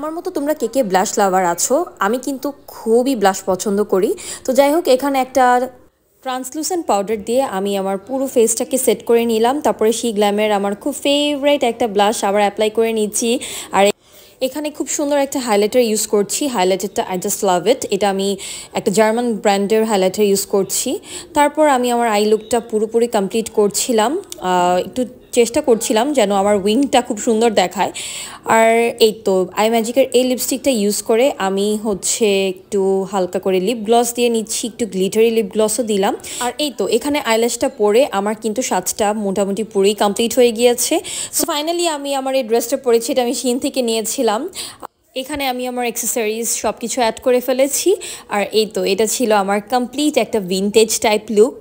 আমার মতো তোমরা কে কে ব্লাশ লাভার আছো? আমি কিন্তু খুবই ব্লাশ পছন্দ করি। তো যাই হোক, এখানে একটা ট্রান্সলুসেন্ট পাউডার দিয়ে আমি আমার পুরো ফেসটাকে সেট করে নিলাম। তারপরে শি গ্ল্যামের আমার খুব ফেভারিট একটা ব্লাশ আবার অ্যাপ্লাই করে নিচ্ছি। আর এখানে খুব সুন্দর একটা হাইলাইটার ইউজ করছি। হাইলাইটারটা আই জাস্ট লাভ ইট। এটা আমি একটা জার্মান ব্র্যান্ডের হাইলাইটার ইউজ করছি। তারপর আমি আমার আই লুকটা পুরোপুরি কমপ্লিট করছিলাম। একটু চেষ্টা করছিলাম যেন আমার উইংটা খুব সুন্দর দেখায়। আর এই তো আই ম্যাজিকের এই লিপস্টিকটা ইউজ করে আমি একটু হালকা করে লিপ গ্লস দিয়ে নিচ্ছি, একটু গ্লিটারি লিপ গ্লসও দিলাম। আর এই তো এখানে আইল্যাশটা পরে আমার কিন্তু সাজটা মোটামুটি পুরোই কমপ্লিট হয়ে গিয়েছে। সো ফাইনালি আমি আমার এই ড্রেসটা পরেছি, এটা আমি শিন থেকে নিয়েছিলাম। এখানে আমি আমার অ্যাক্সেসরিজ সব কিছু অ্যাড করে ফেলেছি। আর এই তো এটা ছিল আমার কমপ্লিট একটা ভিনটেজ টাইপ লুক।